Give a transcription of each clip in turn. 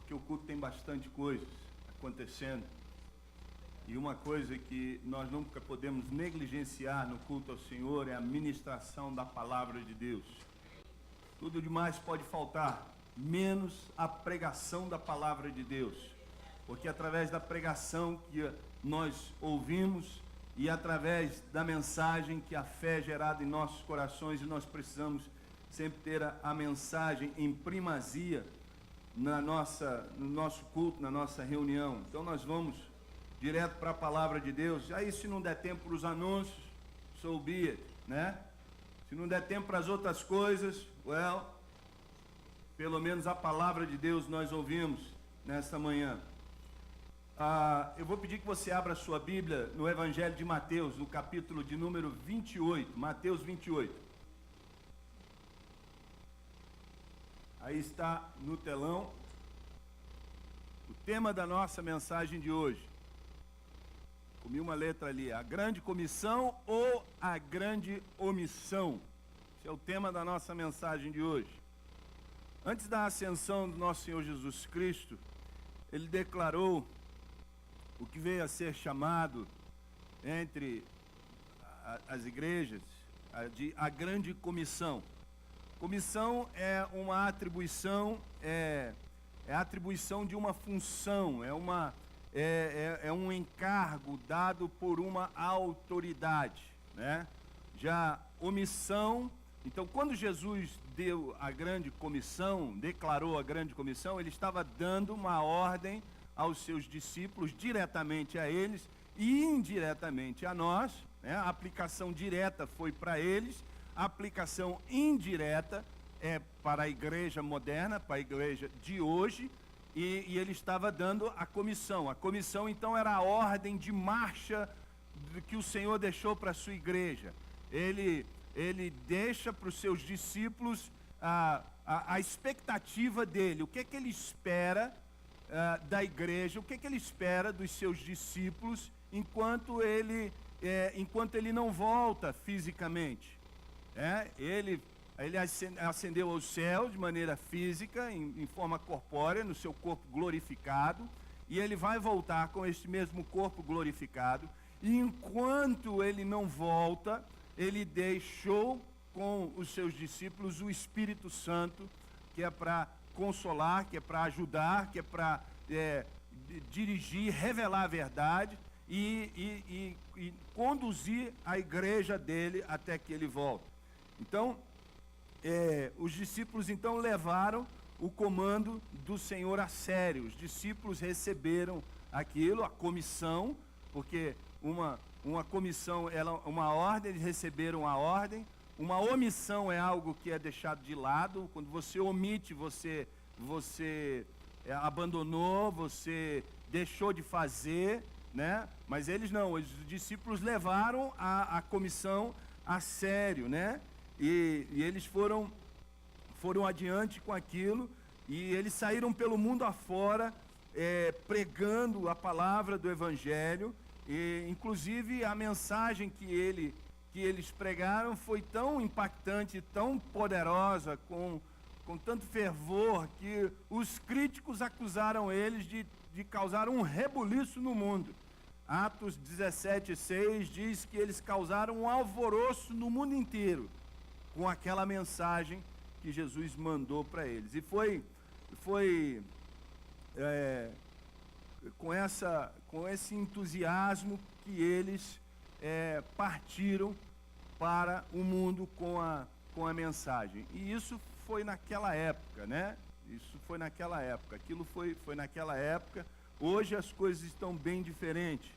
porque o culto tem bastante coisas acontecendo. E uma coisa que nós nunca podemos negligenciar no culto ao Senhor é a ministração da palavra de Deus. Tudo demais pode faltar, menos a pregação da palavra de Deus. Porque através da pregação que nós ouvimos e através da mensagem que a fé é gerada em nossos corações, e nós precisamos sempre ter a mensagem em primazia no nosso culto, na nossa reunião. Então nós vamos direto para a palavra de Deus. Aí se não der tempo para os anúncios, so be it, né? Se não der tempo para as outras coisas, pelo menos a palavra de Deus nós ouvimos nesta manhã. Eu vou pedir que você abra a sua Bíblia no Evangelho de Mateus, no capítulo de número 28, Mateus 28. Aí está no telão o tema da nossa mensagem de hoje. Comi uma letra ali, a grande comissão ou a grande omissão. Esse é o tema da nossa mensagem de hoje. Antes da ascensão do nosso Senhor Jesus Cristo, ele declarou o que veio a ser chamado entre as igrejas de a grande comissão. Comissão é uma atribuição, é a atribuição de uma função, é um encargo dado por uma autoridade, né? Já omissão, então quando Jesus deu a grande comissão, declarou a grande comissão, ele estava dando uma ordem aos seus discípulos, diretamente a eles e indiretamente a nós, né? A aplicação direta foi para eles, a aplicação indireta é para a igreja moderna, para a igreja de hoje, e ele estava dando a comissão. A comissão, então, era a ordem de marcha que o Senhor deixou para a sua igreja. Ele deixa para os seus discípulos a expectativa dele, o que é que ele espera da igreja, o que é que ele espera dos seus discípulos enquanto ele não volta fisicamente. Ele ascendeu aos céus de maneira física, em forma corpórea, no seu corpo glorificado, e ele vai voltar com este mesmo corpo glorificado, e enquanto ele não volta, ele deixou com os seus discípulos o Espírito Santo, que é para consolar, que é para ajudar, que é para dirigir, revelar a verdade e conduzir a igreja dele até que ele volte. Então, os discípulos então levaram o comando do Senhor a sério. Os discípulos receberam aquilo, a comissão, porque uma comissão, uma ordem, eles receberam a ordem. Uma omissão é algo que é deixado de lado. Quando você omite, você abandonou, você deixou de fazer, né? Mas eles não, os discípulos levaram a comissão a sério, né? E eles foram adiante com aquilo, e eles saíram pelo mundo afora, pregando a palavra do Evangelho, e inclusive a mensagem que eles pregaram foi tão impactante, tão poderosa, com tanto fervor, que os críticos acusaram eles de causar um rebuliço no mundo. Atos 17:6 diz que eles causaram um alvoroço no mundo inteiro com aquela mensagem que Jesus mandou para eles. E foi com esse entusiasmo que eles partiram para o mundo com a mensagem. E isso foi naquela época, né? Isso foi naquela época. Aquilo foi naquela época. Hoje as coisas estão bem diferentes.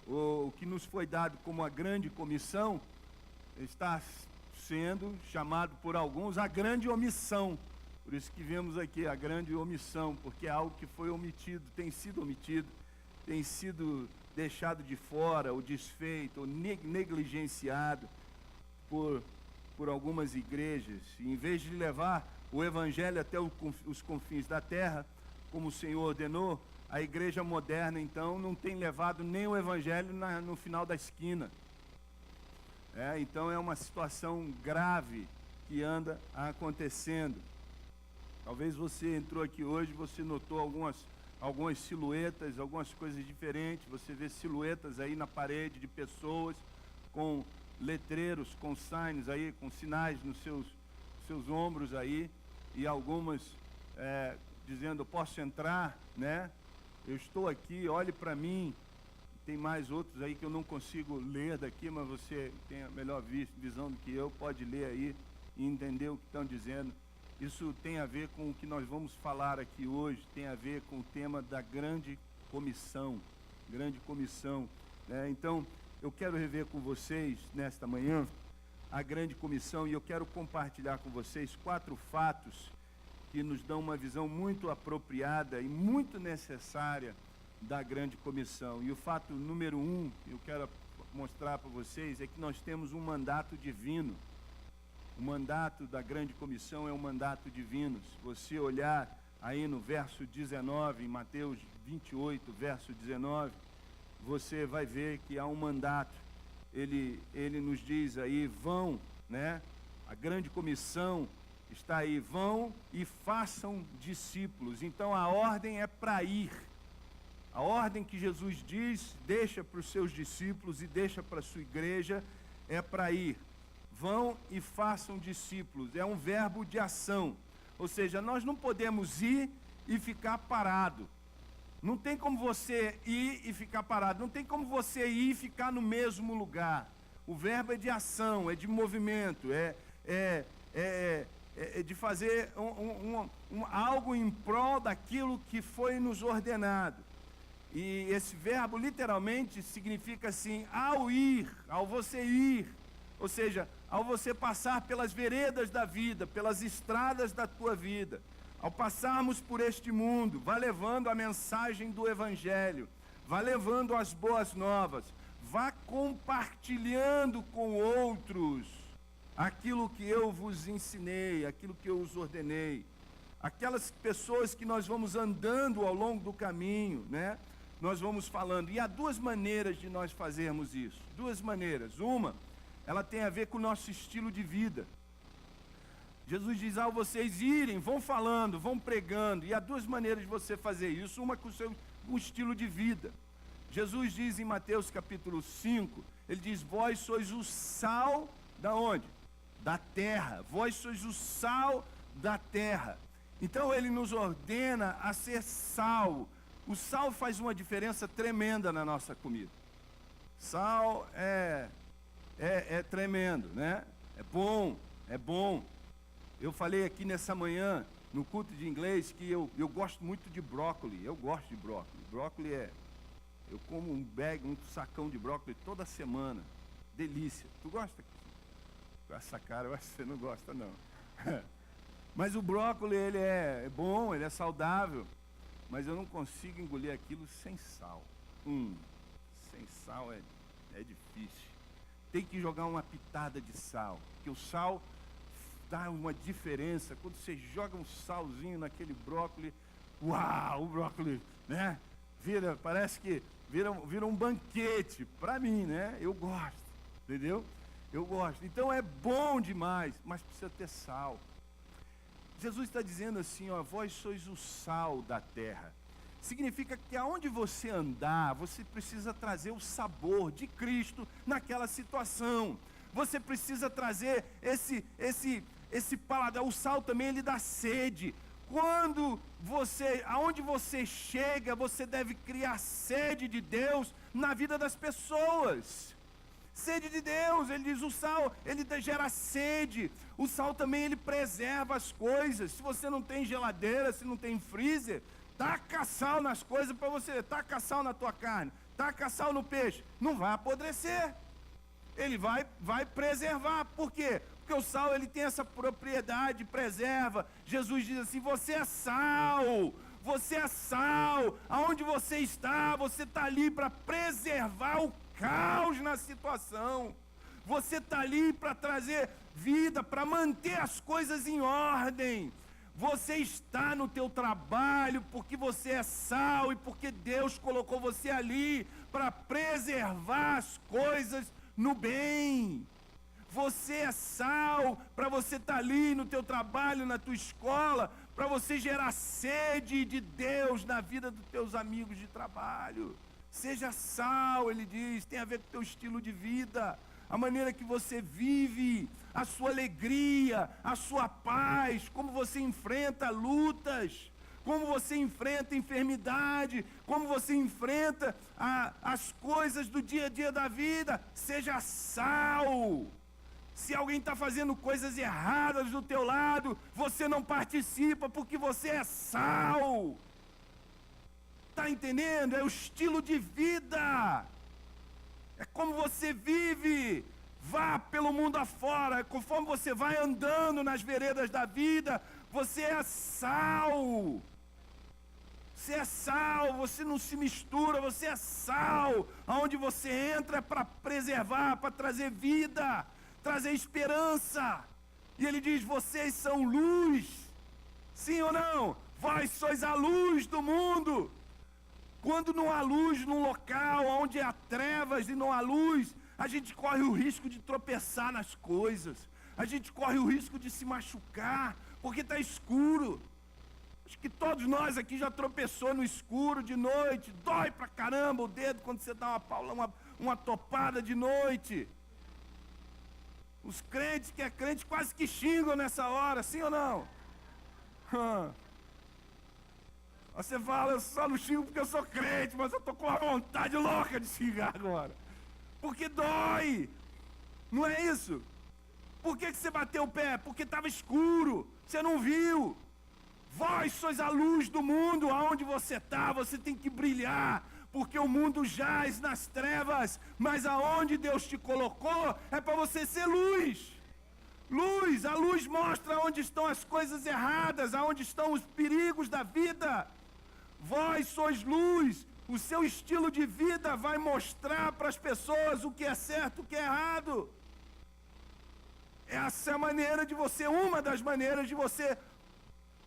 O que nos foi dado como a grande comissão está sendo chamado por alguns a grande omissão. Por isso que vemos aqui a grande omissão, porque é algo que foi omitido, tem sido deixado de fora, ou desfeito, ou negligenciado por algumas igrejas. E em vez de levar o Evangelho até os confins da terra, como o Senhor ordenou, a igreja moderna, então, não tem levado nem o Evangelho no final da esquina. Então é uma situação grave que anda acontecendo. Talvez você entrou aqui hoje, você notou algumas silhuetas, algumas coisas diferentes. Você vê silhuetas aí na parede de pessoas com letreiros, com signs aí, com sinais nos seus ombros aí, e algumas dizendo, posso entrar, né? Eu estou aqui, olhe para mim. Tem mais outros aí que eu não consigo ler daqui, mas você tem a melhor visão do que eu, pode ler aí e entender o que estão dizendo. Isso tem a ver com o que nós vamos falar aqui hoje, tem a ver com o tema da grande comissão, né? Então, eu quero rever com vocês, nesta manhã, a grande comissão, e eu quero compartilhar com vocês 4 fatos que nos dão uma visão muito apropriada e muito necessária da grande comissão. E o fato número 1, eu quero mostrar para vocês, é que nós temos um mandato divino. O mandato da grande comissão é um mandato divino. Se você olhar aí no verso 19, em Mateus 28, verso 19, você vai ver que há um mandato. Ele nos diz aí, vão, né? A grande comissão está aí, vão e façam discípulos. Então a ordem é para ir. A ordem que Jesus diz, deixa para os seus discípulos e deixa para a sua igreja, é para ir. Vão e façam discípulos. É um verbo de ação. Ou seja, nós não podemos ir e ficar parado. Não tem como você ir e ficar parado. Não tem como você ir e ficar no mesmo lugar. O verbo é de ação, é de movimento, é de fazer algo em prol daquilo que foi nos ordenado. E esse verbo literalmente significa assim, ao ir, ao você ir, ou seja, ao você passar pelas veredas da vida, pelas estradas da tua vida, ao passarmos por este mundo, vá levando a mensagem do Evangelho, vá levando as boas novas, vá compartilhando com outros aquilo que eu vos ensinei, aquilo que eu os ordenei. Aquelas pessoas que nós vamos andando ao longo do caminho, né? Nós vamos falando. E há 2 maneiras de nós fazermos isso. 2 maneiras. Uma, ela tem a ver com o nosso estilo de vida. Jesus diz, ao vocês irem, vão falando, vão pregando. E há 2 maneiras de você fazer isso. Uma com o seu estilo de vida. Jesus diz em Mateus capítulo 5, ele diz, vós sois o sal da onde? Da terra. Vós sois o sal da terra. Então ele nos ordena a ser sal. O sal faz uma diferença tremenda na nossa comida. Sal é tremendo, né? É bom. Eu falei aqui nessa manhã, no culto de inglês, que eu gosto muito de brócolis. Eu gosto de brócolis. Brócolis eu como um sacão de brócolis toda semana. Delícia. Tu gosta? Com essa cara, eu acho que você não gosta, não. Mas o brócolis, ele é bom, ele é saudável. Mas eu não consigo engolir aquilo sem sal. Sem sal é difícil. Tem que jogar uma pitada de sal. Porque o sal dá uma diferença. Quando você joga um salzinho naquele brócolis, uau, o brócolis, né? Parece que vira um banquete. Para mim, né? Eu gosto, entendeu? Eu gosto. Então é bom demais, mas precisa ter sal. Jesus está dizendo assim, ó, vós sois o sal da terra. Significa que aonde você andar, você precisa trazer o sabor de Cristo naquela situação. Você precisa trazer esse paladar. O sal também, ele dá sede. Aonde você chega, você deve criar sede de Deus na vida das pessoas. Sede de Deus, ele diz, o sal, ele gera sede. O sal também, ele preserva as coisas. Se você não tem geladeira, se não tem freezer, taca sal nas coisas para você, taca sal na tua carne, taca sal no peixe, não vai apodrecer. Ele vai preservar. Por quê? Porque o sal, ele tem essa propriedade, preserva. Jesus diz assim, você é sal. Você é sal. Aonde você está ali para preservar o caos na situação. Você está ali para trazer vida, para manter as coisas em ordem. Você está no teu trabalho porque você é sal e porque Deus colocou você ali para preservar as coisas no bem. Você é sal para você estar ali no teu trabalho, na tua escola, para você gerar sede de Deus na vida dos teus amigos de trabalho. Seja sal, ele diz, tem a ver com o teu estilo de vida, a maneira que você vive, a sua alegria, a sua paz, como você enfrenta lutas, como você enfrenta enfermidade, como você enfrenta as coisas do dia a dia da vida. Seja sal. Se alguém está fazendo coisas erradas do teu lado, você não participa porque você é sal. Está entendendo? É o estilo de vida. É como você vive. Vá pelo mundo afora. Conforme você vai andando nas veredas da vida, você é sal. Você é sal, você não se mistura, você é sal. Aonde você entra é para preservar, para trazer vida, trazer esperança. E ele diz, vocês são luz. Sim ou não? Vós sois a luz do mundo. Quando não há luz num local onde há trevas e não há luz, a gente corre o risco de tropeçar nas coisas. A gente corre o risco de se machucar, porque está escuro. Acho que todos nós aqui já tropeçou no escuro de noite. Dói pra caramba o dedo quando você dá uma topada de noite. Os crentes que é crente quase que xingam nessa hora, sim ou não? Você fala, eu só não xingo porque eu sou crente, mas eu estou com uma vontade louca de xingar agora. Porque dói. Não é isso? Por que você bateu o pé? Porque estava escuro, você não viu. Vós sois a luz do mundo, aonde você está, você tem que brilhar, porque o mundo jaz nas trevas, mas aonde Deus te colocou é para você ser luz. Luz, a luz mostra onde estão as coisas erradas, aonde estão os perigos da vida. Vós sois luz, o seu estilo de vida vai mostrar para as pessoas o que é certo e o que é errado. Essa é a maneira de você, uma das maneiras de você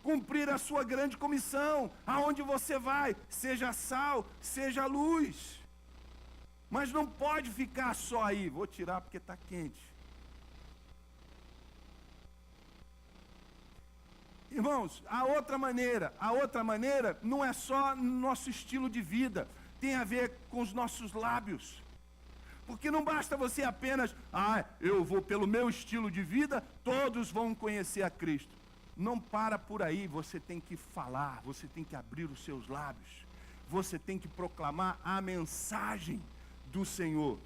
cumprir a sua grande comissão. Aonde você vai, seja sal, seja luz. Mas não pode ficar só aí. Vou tirar porque está quente. Irmãos, a outra maneira não é só nosso estilo de vida, tem a ver com os nossos lábios. Porque não basta você apenas, eu vou pelo meu estilo de vida, todos vão conhecer a Cristo. Não para por aí, você tem que falar, você tem que abrir os seus lábios, você tem que proclamar a mensagem do Senhor.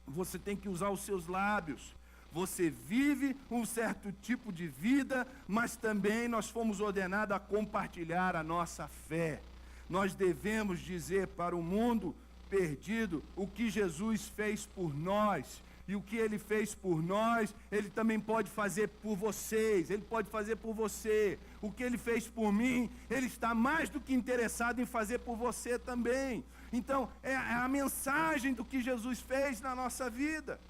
Você tem que usar os seus lábios. Você vive um certo tipo de vida, mas também nós fomos ordenados a compartilhar a nossa fé. Nós devemos dizer para o mundo perdido o que Jesus fez por nós. E o que Ele fez por nós, Ele também pode fazer por vocês, Ele pode fazer por você. O que Ele fez por mim, Ele está mais do que interessado em fazer por você também. Então, é a mensagem do que Jesus fez na nossa vida.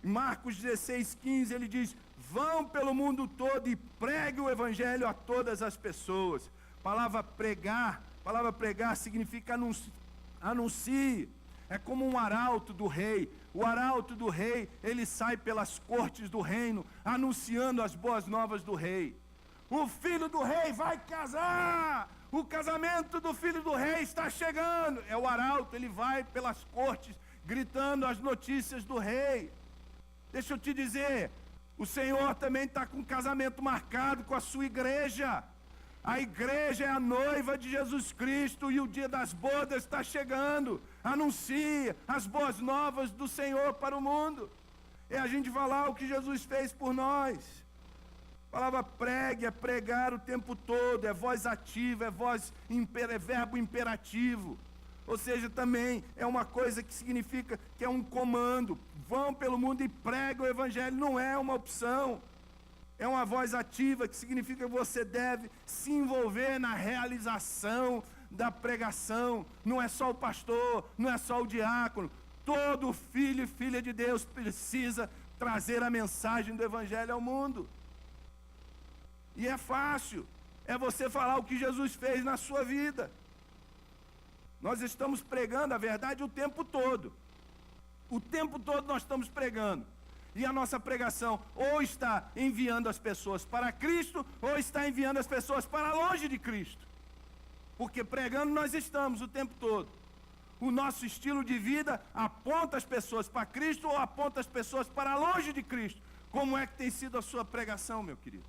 Em Marcos 16:15, ele diz, vão pelo mundo todo e pregue o evangelho a todas as pessoas. Palavra pregar significa anuncie. É como um arauto do rei. O arauto do rei, ele sai pelas cortes do reino, anunciando as boas novas do rei. O filho do rei vai casar! O casamento do filho do rei está chegando! É o arauto, ele vai pelas cortes, gritando as notícias do rei. Deixa eu te dizer, o Senhor também está com um casamento marcado com a sua igreja. A igreja é a noiva de Jesus Cristo e o dia das bodas está chegando. Anuncie as boas novas do Senhor para o mundo. É a gente falar o que Jesus fez por nós. A palavra pregue é pregar o tempo todo, é voz ativa, é verbo imperativo. Ou seja, também é uma coisa que significa que é um comando. Vão pelo mundo e pregam o evangelho, não é uma opção. É uma voz ativa que significa que você deve se envolver na realização da pregação. Não é só o pastor, não é só o diácono. Todo filho e filha de Deus precisa trazer a mensagem do evangelho ao mundo. E é fácil, é você falar o que Jesus fez na sua vida. Nós estamos pregando a verdade o tempo todo. O tempo todo nós estamos pregando. E a nossa pregação ou está enviando as pessoas para Cristo, ou está enviando as pessoas para longe de Cristo. Porque pregando nós estamos o tempo todo. O nosso estilo de vida aponta as pessoas para Cristo ou aponta as pessoas para longe de Cristo. Como é que tem sido a sua pregação, meu querido?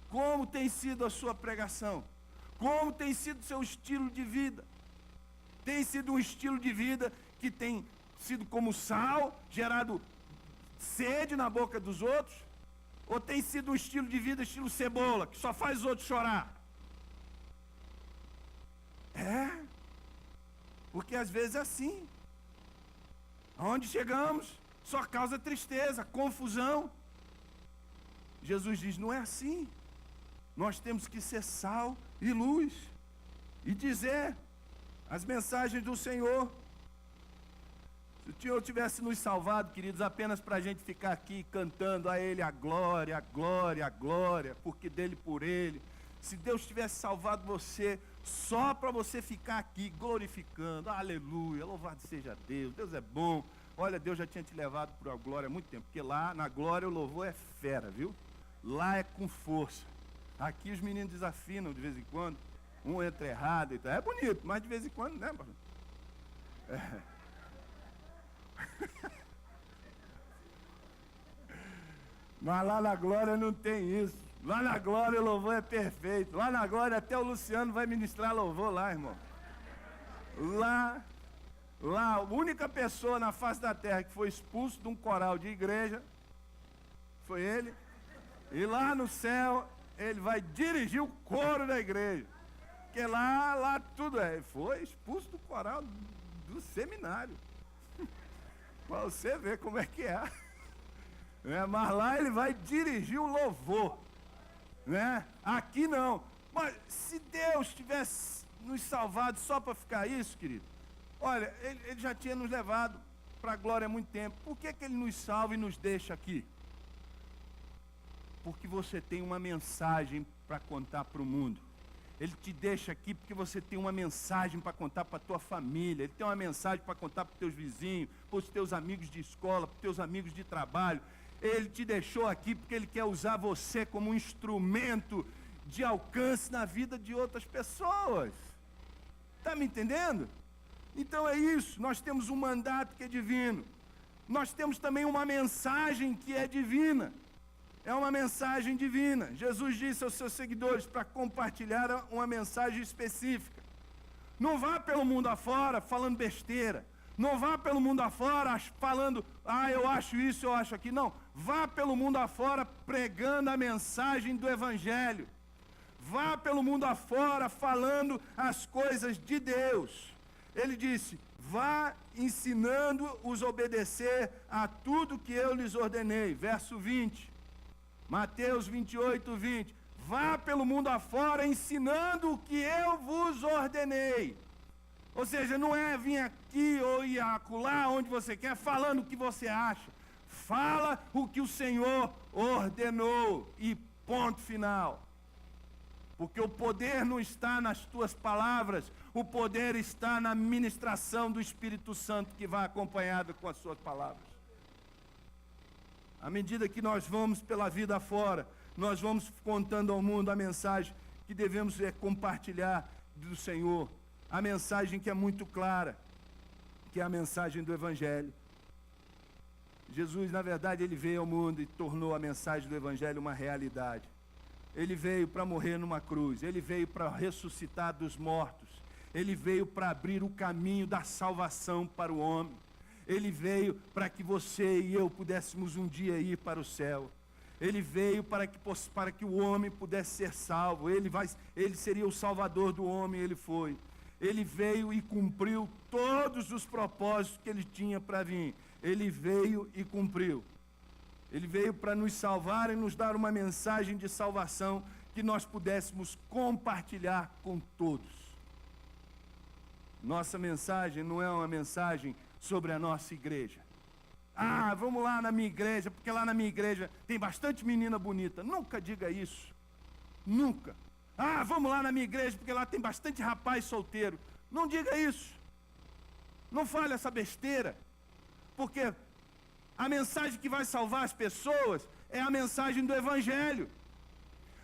Como tem sido a sua pregação? Como tem sido o seu estilo de vida? Tem sido um estilo de vida que tem sido como sal, gerado sede na boca dos outros? Ou tem sido um estilo de vida estilo cebola, que só faz os outros chorar? Porque às vezes é assim. Aonde chegamos, só causa tristeza, confusão. Jesus diz, não é assim. Nós temos que ser sal e luz. E dizer as mensagens do Senhor. Se o Senhor tivesse nos salvado, queridos, apenas para a gente ficar aqui cantando a Ele a glória, a glória, a glória, porque dele por Ele. Se Deus tivesse salvado você só para você ficar aqui glorificando, aleluia, louvado seja Deus, Deus é bom. Olha, Deus já tinha te levado para a glória há muito tempo, porque lá na glória o louvor é fera, viu? Lá é com força. Aqui os meninos desafinam de vez em quando, um entra errado e tal. É bonito, mas de vez em quando, né, pastor? Mas lá na glória não tem isso. Lá na glória o louvor é perfeito. Lá na glória até o Luciano vai ministrar louvor lá, irmão. Lá, a única pessoa na face da terra que foi expulso de um coral de igreja foi ele. E lá no céu ele vai dirigir o coro da igreja. Porque lá tudo foi expulso do coral do seminário. Para você ver como é que é. Mas lá ele vai dirigir o louvor. Aqui não. Mas se Deus tivesse nos salvado só para ficar isso, querido, olha, ele já tinha nos levado para a glória há muito tempo. Por que ele nos salva e nos deixa aqui? Porque você tem uma mensagem para contar para o mundo. Ele te deixa aqui porque você tem uma mensagem para contar para a tua família. Ele tem uma mensagem para contar para os teus vizinhos, para os teus amigos de escola, para os teus amigos de trabalho. Ele te deixou aqui porque Ele quer usar você como um instrumento de alcance na vida de outras pessoas. Está me entendendo? Então é isso, nós temos um mandato que é divino. Nós temos também uma mensagem que é divina. É uma mensagem divina. Jesus disse aos seus seguidores para compartilhar uma mensagem específica. Não vá pelo mundo afora falando besteira. Não vá pelo mundo afora falando, eu acho isso, eu acho aquilo. Não, vá pelo mundo afora pregando a mensagem do Evangelho. Vá pelo mundo afora falando as coisas de Deus. Ele disse, vá ensinando-os a obedecer a tudo que eu lhes ordenei. Verso 20, Mateus 28, 20. Vá pelo mundo afora ensinando o que eu vos ordenei. Ou seja, não é vir aqui ou ir acolá onde você quer, falando o que você acha. Fala o que o Senhor ordenou e ponto final. Porque o poder não está nas tuas palavras, o poder está na ministração do Espírito Santo que vai acompanhado com as suas palavras. À medida que nós vamos pela vida afora, nós vamos contando ao mundo a mensagem que devemos compartilhar do Senhor. A mensagem que é muito clara, que é a mensagem do Evangelho. Jesus, na verdade, ele veio ao mundo e tornou a mensagem do Evangelho uma realidade. Ele veio para morrer numa cruz, ele veio para ressuscitar dos mortos, ele veio para abrir o caminho da salvação para o homem. Ele veio para que você e eu pudéssemos um dia ir para o céu. Ele veio para que o homem pudesse ser salvo. Ele seria o salvador do homem, ele foi. Ele veio e cumpriu todos os propósitos que ele tinha para vir. Ele veio e cumpriu. Ele veio para nos salvar e nos dar uma mensagem de salvação que nós pudéssemos compartilhar com todos. Nossa mensagem não é uma mensagem sobre a nossa igreja. Vamos lá na minha igreja, porque lá na minha igreja tem bastante menina bonita. Nunca diga isso. Nunca. Vamos lá na minha igreja, porque lá tem bastante rapaz solteiro. Não diga isso. Não fale essa besteira. Porque A mensagem que vai salvar as pessoas é a mensagem do Evangelho.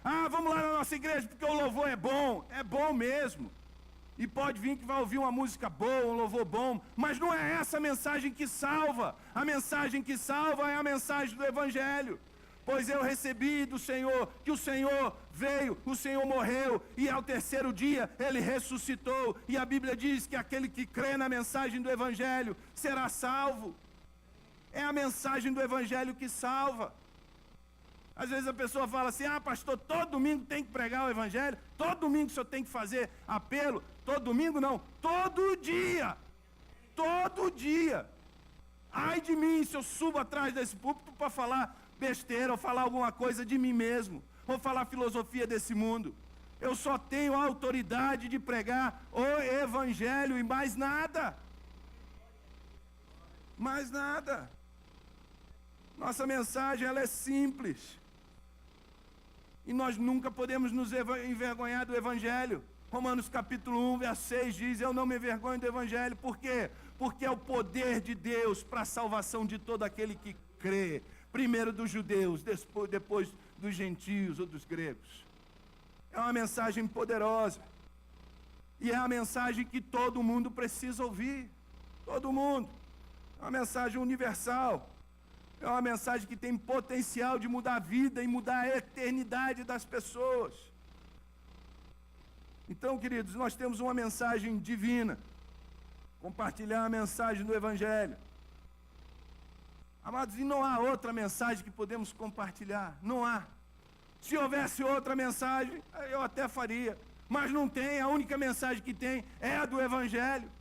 Ah, vamos lá na nossa igreja porque o louvor é bom mesmo. E pode vir que vai ouvir uma música boa, um louvor bom, mas não é essa a mensagem que salva. A mensagem que salva é a mensagem do Evangelho. Pois eu recebi do Senhor que o Senhor veio, o Senhor morreu, e ao terceiro dia Ele ressuscitou. E a Bíblia diz que aquele que crê na mensagem do Evangelho será salvo. É a mensagem do Evangelho que salva. Às vezes a pessoa fala assim, ah, pastor, todo domingo tem que pregar o Evangelho, todo domingo o senhor tem que fazer apelo, todo domingo não, todo dia, ai de mim se eu subo atrás desse púlpito para falar besteira, ou falar alguma coisa de mim mesmo, ou falar filosofia desse mundo. Eu só tenho a autoridade de pregar o Evangelho e mais nada. Mais nada. Nossa mensagem, ela é simples. E nós nunca podemos nos envergonhar do Evangelho. Romanos capítulo 1, verso 6 diz, eu não me envergonho do Evangelho. Por quê? Porque é o poder de Deus para a salvação de todo aquele que crê. Primeiro dos judeus, depois dos gentios ou dos gregos. É uma mensagem poderosa. E é a mensagem que todo mundo precisa ouvir. Todo mundo. É uma mensagem universal. É uma mensagem que tem potencial de mudar a vida e mudar a eternidade das pessoas. Então, queridos, nós temos uma mensagem divina. Compartilhar a mensagem do Evangelho. Amados, e não há outra mensagem que podemos compartilhar. Não há. Se houvesse outra mensagem, eu até faria. Mas não tem, a única mensagem que tem é a do Evangelho.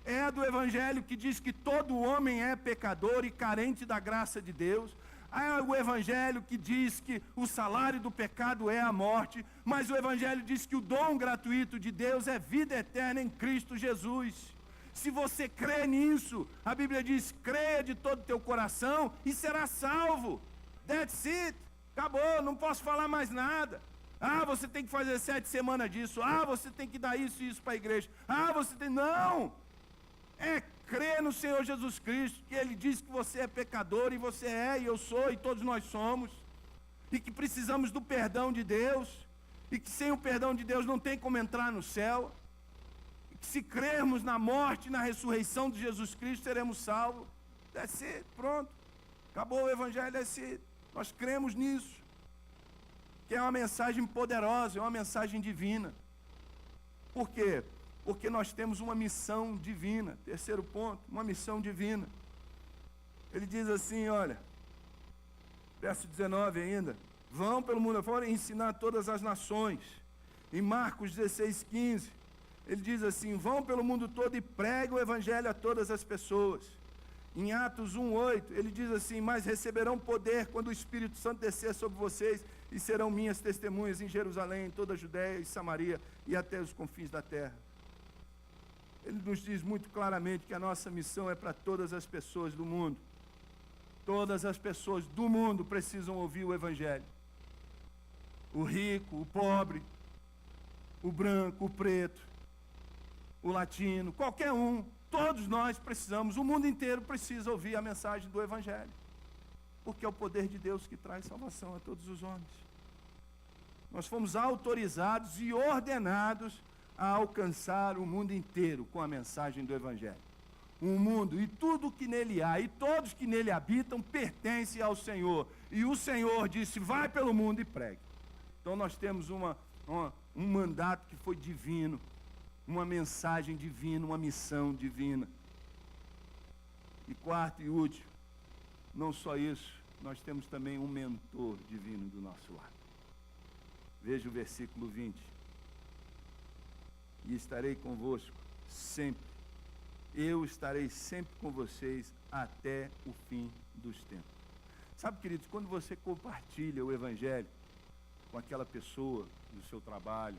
É a do Evangelho que diz que todo homem é pecador e carente da graça de Deus. É o Evangelho que diz que o salário do pecado é a morte. Mas o Evangelho diz que o dom gratuito de Deus é vida eterna em Cristo Jesus. Se você crê nisso, a Bíblia diz, creia de todo o teu coração e será salvo. That's it. Acabou, não posso falar mais nada. Ah, você tem que fazer 7 semanas disso. Ah, você tem que dar isso e isso para a igreja. Ah, você tem... Não! É crer no Senhor Jesus Cristo, que Ele diz que você é pecador, e você é, e eu sou, e todos nós somos, e que precisamos do perdão de Deus, e que sem o perdão de Deus não tem como entrar no céu, e que se crermos na morte e na ressurreição de Jesus Cristo, seremos salvos. That's it, pronto, acabou o Evangelho, that's it. Nós cremos nisso, que é uma mensagem poderosa, é uma mensagem divina. Por quê? Porque nós temos uma missão divina. Terceiro ponto, uma missão divina. Ele diz assim, olha, verso 19 ainda, vão pelo mundo afora e ensinar todas as nações. Em Marcos 16:15, ele diz assim, vão pelo mundo todo e preguem o Evangelho a todas as pessoas. Em Atos 1:8, ele diz assim, mas receberão poder quando o Espírito Santo descer sobre vocês e serão minhas testemunhas em Jerusalém, em toda a Judéia e Samaria e até os confins da terra. Ele nos diz muito claramente que a nossa missão é para todas as pessoas do mundo. Todas as pessoas do mundo precisam ouvir o Evangelho. O rico, o pobre, o branco, o preto, o latino, qualquer um. Todos nós precisamos, o mundo inteiro precisa ouvir a mensagem do Evangelho. Porque é o poder de Deus que traz salvação a todos os homens. Nós fomos autorizados e ordenados a alcançar o mundo inteiro com a mensagem do Evangelho. O mundo e tudo que nele há, e todos que nele habitam, pertencem ao Senhor. E o Senhor disse, vai pelo mundo e pregue. Então nós temos um mandato que foi divino, uma mensagem divina, uma missão divina. E quarto e último, não só isso, nós temos também um mentor divino do nosso lado. Veja o versículo 20. E estarei convosco sempre. Eu estarei sempre com vocês até o fim dos tempos. Sabe, queridos, quando você compartilha o Evangelho com aquela pessoa do seu trabalho,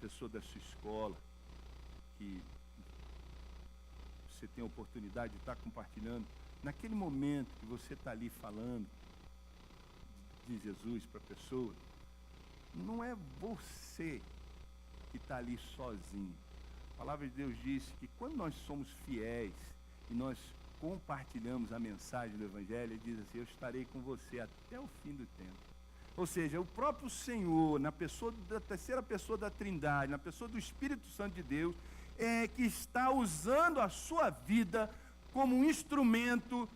pessoa da sua escola, que você tem a oportunidade de estar compartilhando, naquele momento que você está ali falando de Jesus para a pessoa, não é você que está ali sozinho. A palavra de Deus diz que quando nós somos fiéis e nós compartilhamos a mensagem do Evangelho, ele diz assim: eu estarei com você até o fim do tempo. Ou seja, o próprio Senhor, na pessoa da terceira pessoa da Trindade, na pessoa do Espírito Santo de Deus, que está usando a sua vida como um instrumento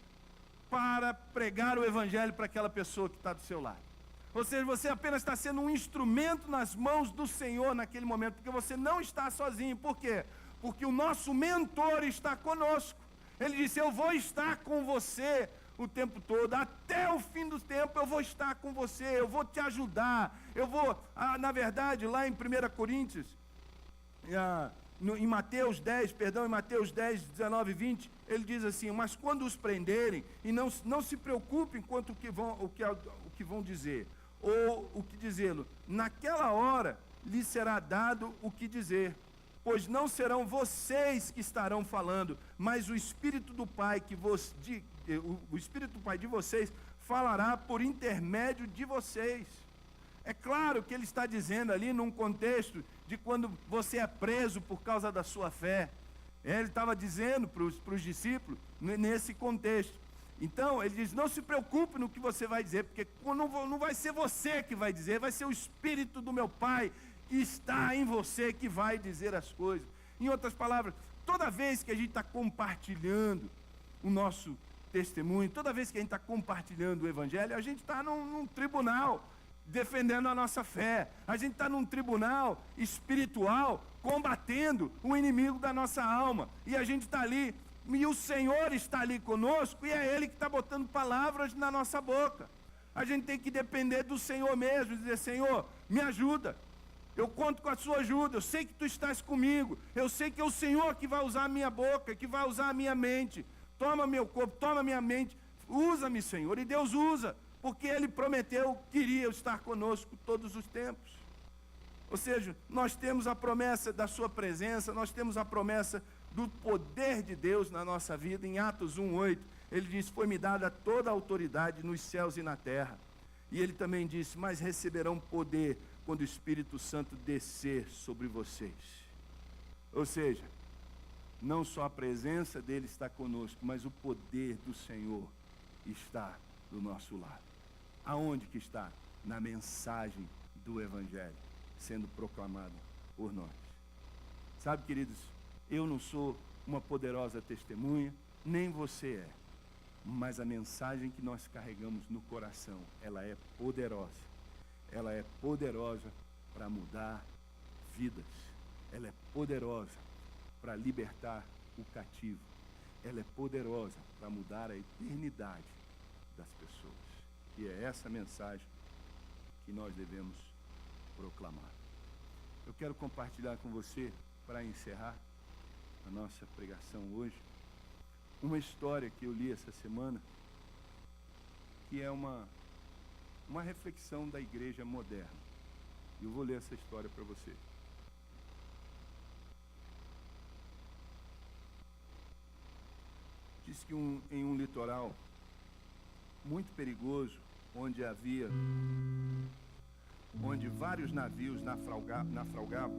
para pregar o Evangelho para aquela pessoa que está do seu lado. Ou seja, você apenas está sendo um instrumento nas mãos do Senhor naquele momento, porque você não está sozinho. Por quê? Porque o nosso mentor está conosco. Ele disse: eu vou estar com você o tempo todo, até o fim do tempo eu vou estar com você, eu vou te ajudar, eu vou, na verdade, lá em 1 Coríntios, em Mateus 10, 19 e 20, ele diz assim: mas quando os prenderem, e não se preocupem quanto o que vão dizer, ou o que dizê-lo, naquela hora lhe será dado o que dizer, pois não serão vocês que estarão falando, mas o Espírito do Pai o Espírito do Pai de vocês falará por intermédio de vocês. É claro que ele está dizendo ali num contexto de quando você é preso por causa da sua fé. Ele estava dizendo para os discípulos nesse contexto. Então, ele diz: não se preocupe no que você vai dizer, porque não vai ser você que vai dizer, vai ser o Espírito do meu Pai que está em você que vai dizer as coisas. Em outras palavras, toda vez que a gente está compartilhando o nosso testemunho, toda vez que a gente está compartilhando o Evangelho, a gente está num tribunal defendendo a nossa fé. A gente está num tribunal espiritual combatendo o inimigo da nossa alma. E a gente está ali, e o Senhor está ali conosco, e é Ele que está botando palavras na nossa boca. A gente tem que depender do Senhor mesmo, dizer: Senhor, me ajuda. Eu conto com a sua ajuda, eu sei que tu estás comigo, eu sei que é o Senhor que vai usar a minha boca, que vai usar a minha mente. Toma meu corpo, toma minha mente, usa-me, Senhor. E Deus usa, porque Ele prometeu que iria estar conosco todos os tempos. Ou seja, nós temos a promessa da sua presença, nós temos a promessa do poder de Deus na nossa vida. Em Atos 1:8, ele diz: foi-me dada toda a autoridade nos céus e na terra. E ele também disse: mas receberão poder quando o Espírito Santo descer sobre vocês. Ou seja, não só a presença dele está conosco, mas o poder do Senhor está do nosso lado. Aonde que está? Na mensagem do Evangelho sendo proclamada por nós. Sabe, queridos, eu não sou uma poderosa testemunha, nem você é. Mas a mensagem que nós carregamos no coração, ela é poderosa. Ela é poderosa para mudar vidas. Ela é poderosa para libertar o cativo. Ela é poderosa para mudar a eternidade das pessoas. E é essa mensagem que nós devemos proclamar. Eu quero compartilhar com você, para encerrar a nossa pregação hoje, uma história que eu li essa semana, que é uma reflexão da igreja moderna. E eu vou ler essa história para você. Diz que em um litoral muito perigoso, onde vários navios naufragavam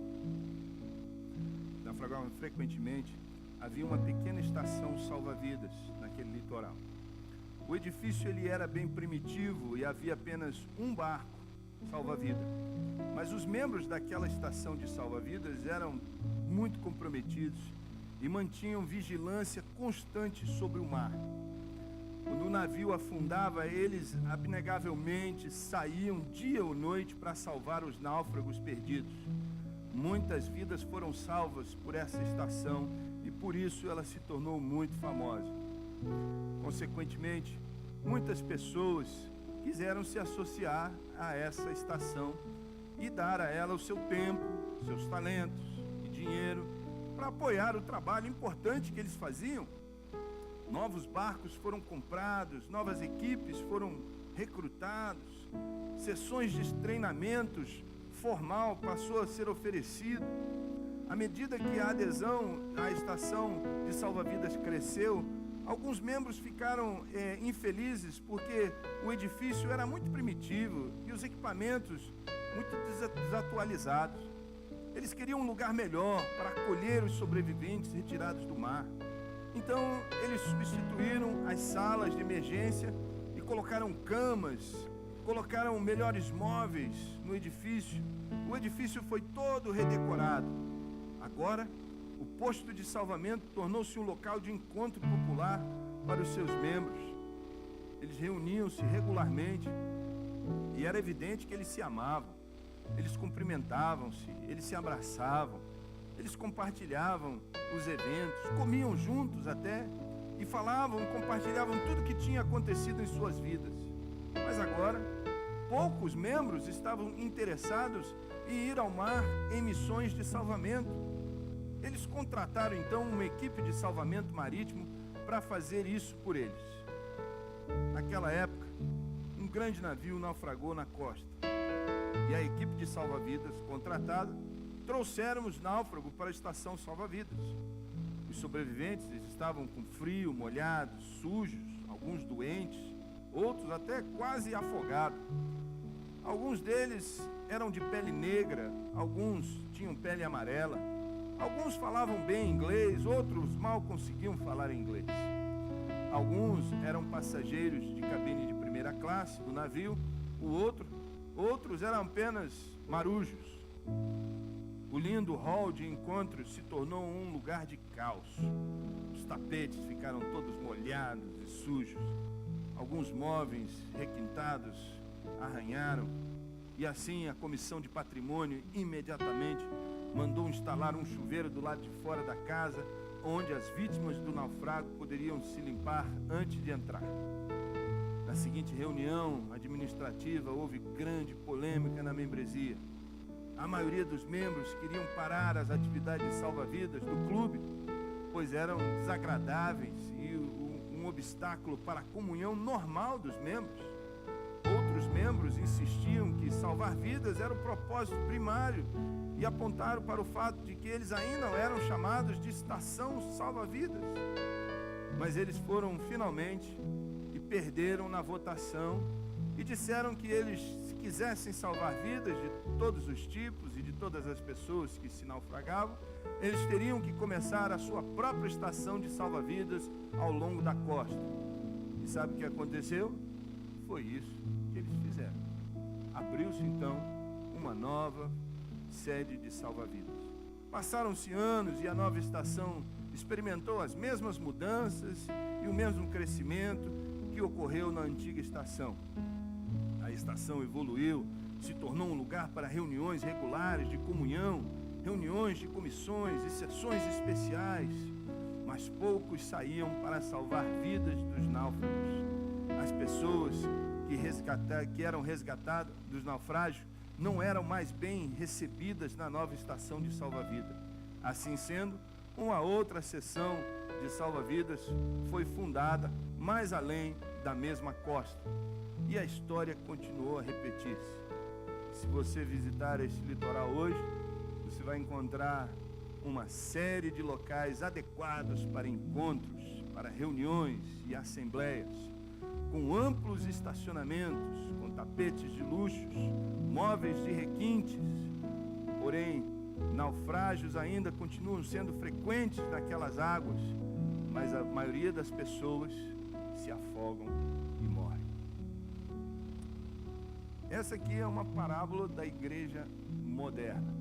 frequentemente, havia uma pequena estação salva-vidas naquele litoral. O edifício ele era bem primitivo e havia apenas um barco salva-vida. Mas os membros daquela estação de salva-vidas eram muito comprometidos e mantinham vigilância constante sobre o mar. Quando o navio afundava, eles abnegavelmente saíam dia ou noite para salvar os náufragos perdidos. Muitas vidas foram salvas por essa estação e por isso ela se tornou muito famosa. Consequentemente, muitas pessoas quiseram se associar a essa estação e dar a ela o seu tempo, seus talentos e dinheiro para apoiar o trabalho importante que eles faziam. Novos barcos foram comprados, novas equipes foram recrutadas, sessões de treinamentos formal passou a ser oferecido. À medida que a adesão à estação de salva-vidas cresceu, alguns membros ficaram infelizes porque o edifício era muito primitivo e os equipamentos muito desatualizados. Eles queriam um lugar melhor para acolher os sobreviventes retirados do mar. Então, eles substituíram as salas de emergência e colocaram camas, colocaram melhores móveis no edifício. O edifício foi todo redecorado. Agora, o posto de salvamento tornou-se um local de encontro popular para os seus membros. Eles reuniam-se regularmente e era evidente que eles se amavam. Eles cumprimentavam-se, eles se abraçavam, eles compartilhavam os eventos, comiam juntos até, e falavam, compartilhavam tudo que tinha acontecido em suas vidas. Mas agora, poucos membros estavam interessados em ir ao mar em missões de salvamento. Eles contrataram então uma equipe de salvamento marítimo para fazer isso por eles. Naquela época, um grande navio naufragou na costa. E a equipe de salva-vidas contratada trouxeram os náufragos para a estação salva-vidas. Os sobreviventes estavam com frio, molhados, sujos, alguns doentes, outros até quase afogados. Alguns deles eram de pele negra, alguns tinham pele amarela, alguns falavam bem inglês, outros mal conseguiam falar inglês. Alguns eram passageiros de cabine de primeira classe do navio, outros eram apenas marujos. O lindo hall de encontros se tornou um lugar de caos. Os tapetes ficaram todos molhados e sujos. Alguns móveis requintados arranharam. E assim a comissão de patrimônio imediatamente mandou instalar um chuveiro do lado de fora da casa, onde as vítimas do naufrágio poderiam se limpar antes de entrar. Na seguinte reunião administrativa, houve grande polêmica na membresia. A maioria dos membros queriam parar as atividades de salva-vidas do clube, pois eram desagradáveis e um obstáculo para a comunhão normal dos membros. Outros membros insistiam que salvar vidas era o propósito primário e apontaram para o fato de que eles ainda não eram chamados de estação salva-vidas. Mas eles foram finalmente e perderam na votação e disseram que eles, se quisessem salvar vidas de todos os tipos e de todas as pessoas que se naufragavam, eles teriam que começar a sua própria estação de salva-vidas ao longo da costa. E sabe o que aconteceu? Foi isso que eles fizeram. Abriu-se então uma nova sede de salva-vidas. Passaram-se anos e a nova estação experimentou as mesmas mudanças e o mesmo crescimento que ocorreu na antiga estação. A estação evoluiu, se tornou um lugar para reuniões regulares de comunhão, reuniões de comissões e sessões especiais, mas poucos saíam para salvar vidas dos náufragos. As pessoas que eram resgatadas dos naufrágios não eram mais bem recebidas na nova estação de salva-vidas. Assim sendo, uma outra seção de salva-vidas foi fundada mais além da mesma costa. E a história continuou a repetir-se. Se você visitar este litoral hoje, você vai encontrar uma série de locais adequados para encontros, para reuniões e assembleias, com amplos estacionamentos, com tapetes de luxos, móveis de requintes. Porém, naufrágios ainda continuam sendo frequentes naquelas águas, mas a maioria das pessoas se afogam e morrem. Essa aqui é uma parábola da igreja moderna.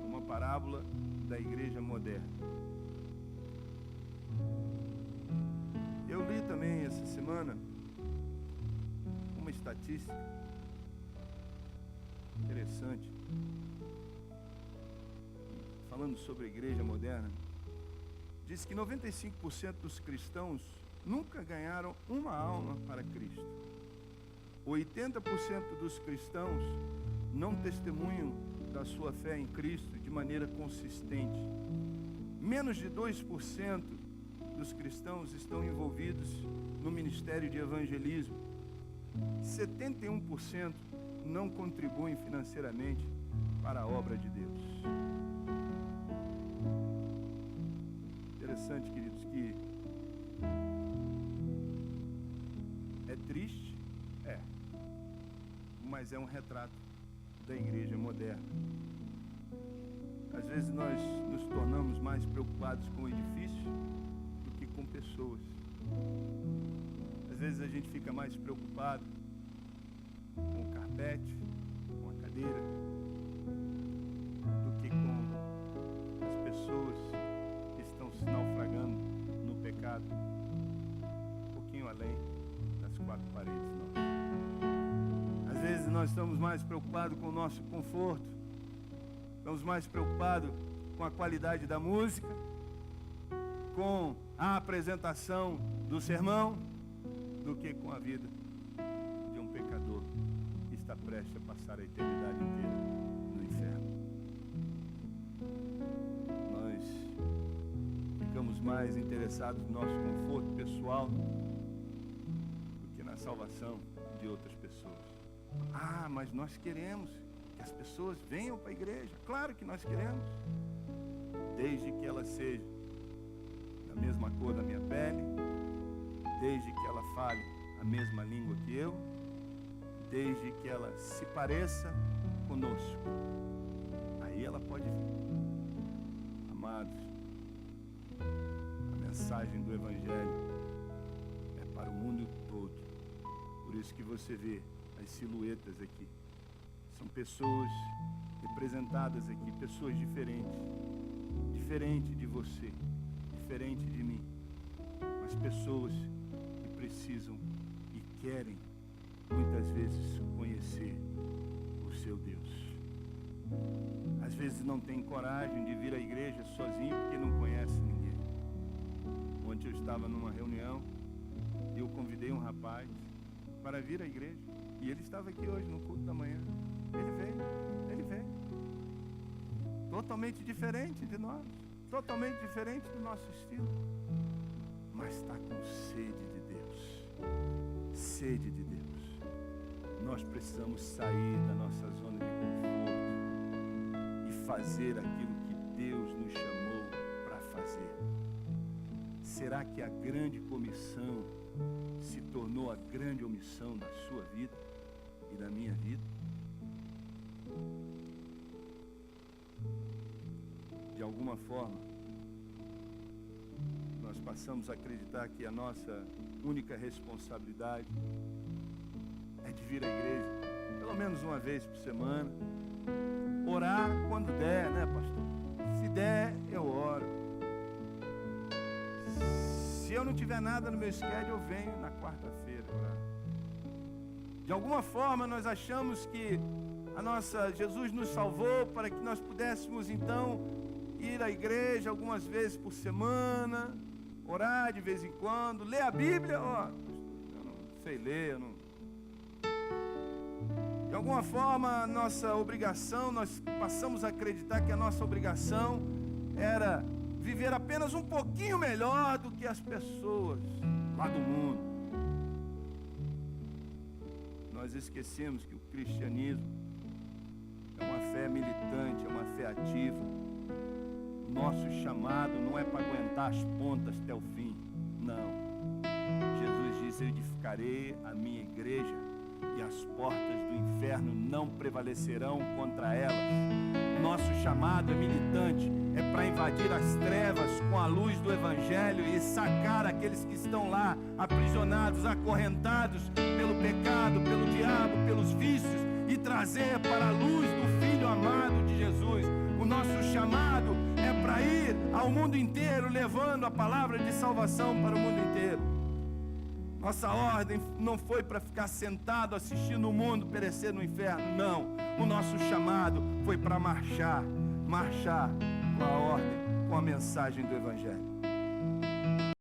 Uma parábola da igreja moderna. Eu li também essa semana uma estatística interessante, falando sobre a igreja moderna. Diz que 95% dos cristãos nunca ganharam uma alma para Cristo. 80% dos cristãos não testemunham da sua fé em Cristo de maneira consistente. Menos de 2% dos cristãos estão envolvidos no ministério de evangelismo. 71% não contribuem financeiramente para a obra de Deus. Interessante, queridos, que é triste, mas é um retrato da igreja moderna. Às vezes nós nos tornamos mais preocupados com o edifício do que com pessoas. Às vezes a gente fica mais preocupado com o carpete, com a cadeira, do que com as pessoas que estão se naufragando no pecado, um pouquinho além das quatro paredes nossas. Às vezes nós estamos mais preocupados com o nosso conforto, estamos mais preocupados com a qualidade da música, com a apresentação do sermão, do que com a vida de um pecador que está prestes a passar a eternidade inteira no inferno. Nós ficamos mais interessados no nosso conforto pessoal do que na salvação de outras pessoas. Ah, mas nós queremos que as pessoas venham para a igreja. Claro que nós queremos, desde que elas sejam da mesma cor da minha pele, desde que ela fale a mesma língua que eu, desde que ela se pareça conosco. Aí ela pode vir. Amados, a mensagem do Evangelho é para o mundo todo. Por isso que você vê as silhuetas aqui. São pessoas representadas aqui, pessoas diferentes. Diferente de você, diferente de mim. Mas pessoas que precisam e querem, muitas vezes, conhecer o seu Deus. Às vezes não tem coragem de vir à igreja sozinho porque não conhece ninguém. Ontem eu estava numa reunião e eu convidei um rapaz para vir à igreja. E ele estava aqui hoje no culto da manhã. Ele veio. Totalmente diferente de nós. Totalmente diferente do nosso estilo. Mas está com sede de Deus. Sede de Deus. Nós precisamos sair da nossa zona de conforto e fazer aquilo que Deus nos chamou para fazer. Será que a grande comissão se tornou a grande omissão da sua vida e da minha vida? De alguma forma, nós passamos a acreditar que a nossa única responsabilidade é de vir à igreja pelo menos uma vez por semana, orar quando der, né, pastor? Se der, eu oro. Se eu não tiver nada no meu schedule, eu venho na quarta-feira orar. De alguma forma, nós achamos que Jesus nos salvou para que nós pudéssemos, então, ir à igreja algumas vezes por semana, orar de vez em quando, ler a Bíblia. Eu não sei ler, eu não... De alguma forma, nossa obrigação, nós passamos a acreditar que a nossa obrigação era viver apenas um pouquinho melhor do que as pessoas lá do mundo. Nós esquecemos que o cristianismo é uma fé militante, é uma fé ativa. O nosso chamado não é para aguentar as pontas até o fim, não. Jesus disse: eu edificarei a minha igreja e as portas do inferno não prevalecerão contra elas. O nosso chamado é militante, é para invadir as trevas com a luz do Evangelho e sacar aqueles que estão lá aprisionados, acorrentados pelo pecado, pelo diabo, pelos vícios, e trazer para a luz do Filho amado de Jesus. O nosso chamado é para ir ao mundo inteiro, levando a palavra de salvação para o mundo inteiro. Nossa ordem não foi para ficar sentado assistindo o mundo perecer no inferno, não. O nosso chamado foi para marchar com a ordem, com a mensagem do Evangelho.